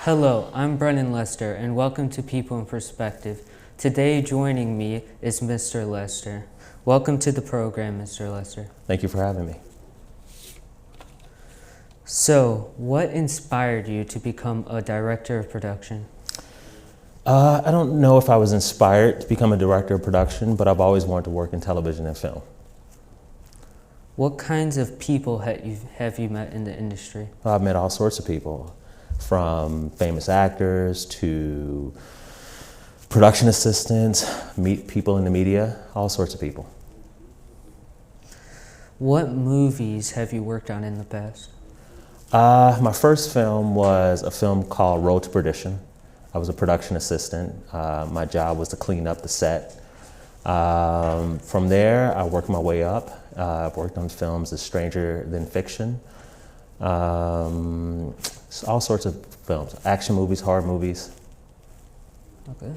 Hello, I'm Brennan Lester, and welcome to People in Perspective. Today joining me is Mr. Lester. Welcome to the program, Mr. Lester. Thank you for having me. So, what inspired you to become a director of production? I don't know if I was inspired to become a director of production, but I've always wanted to work in television and film. What kinds of people have you met in the industry? I've met all sorts of people, from famous actors to production assistants, meet people in the media, all sorts of people. What movies have you worked on in the past? My first film was a film called Road to Perdition. I was a production assistant. My job was to clean up the set. From there, I worked my way up. I've worked on films as Stranger Than Fiction, all sorts of films, action movies, horror movies. Okay.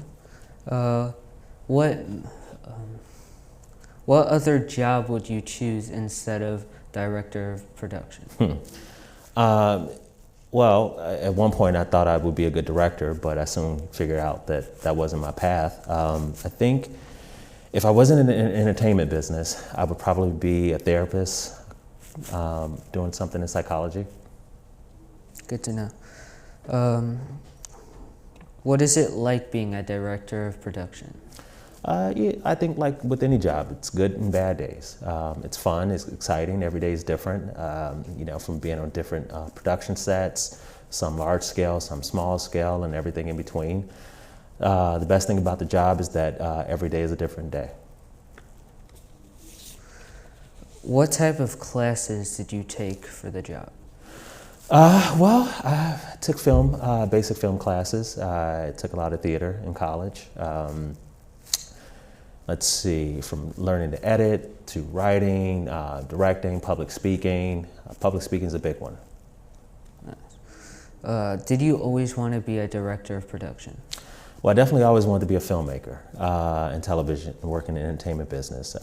What other job would you choose instead of director of production? Well, at one point I thought I would be a good director, but I soon figured out that that wasn't my path. I think if I wasn't in the entertainment business, I would probably be a therapist, doing something in psychology. Good to know. What is it like being a director of production? Yeah, I think like with any job, it's good and bad days. It's fun, it's exciting, every day is different. From being on different production sets, some large scale, some small scale, and everything in between. The best thing about the job is that every day is a different day. What type of classes did you take for the job? I took basic film classes. I took a lot of theater in college. Let's see, from learning to edit, to writing, directing, public speaking. Public speaking is a big one. Nice. Did you always want to be a director of production? Well, I definitely always wanted to be a filmmaker in television, working in the entertainment business.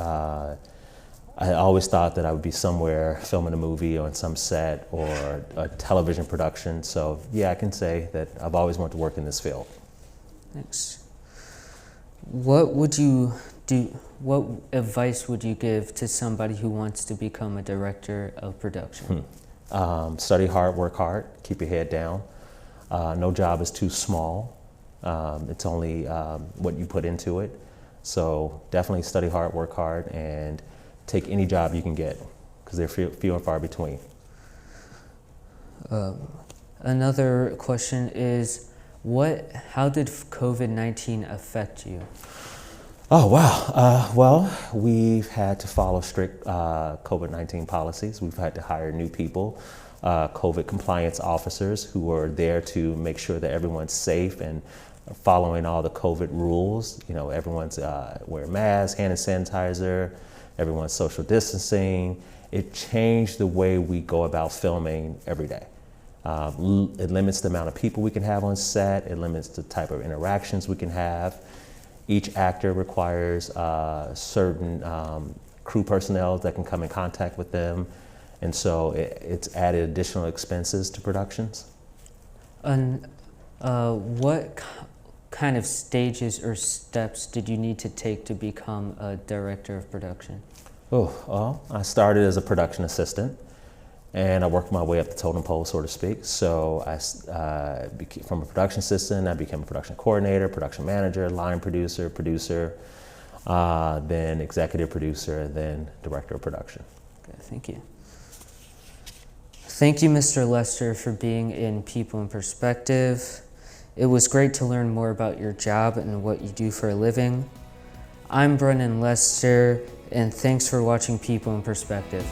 I always thought that I would be somewhere filming a movie or on some set or a television production. So yeah, I can say that I've always wanted to work in this field. Thanks. What would you do? What advice would you give to somebody who wants to become a director of production? Study hard, work hard, keep your head down. No job is too small. It's only what you put into it. So definitely study hard, work hard, and take any job you can get, because they're few and far between. Another question is, how did COVID-19 affect you? Oh, wow. Well, we've had to follow strict COVID-19 policies. We've had to hire new people, COVID compliance officers who are there to make sure that everyone's safe and following all the COVID rules. You know, everyone's wearing masks, hand sanitizer, everyone's social distancing. It changed the way we go about filming every day. It limits the amount of people we can have on set. It limits the type of interactions we can have. Each actor requires certain crew personnel that can come in contact with them. And so it's added additional expenses to productions. And what kind of stages or steps did you need to take to become a director of production? Oh, well, I started as a production assistant, and I worked my way up the totem pole, so to speak. So from a production assistant, I became a production coordinator, production manager, line producer, then executive producer, then director of production. Okay, thank you. Thank you, Mr. Lester, for being in People in Perspective. It was great to learn more about your job and what you do for a living. I'm Brennan Lester, and thanks for watching People in Perspective.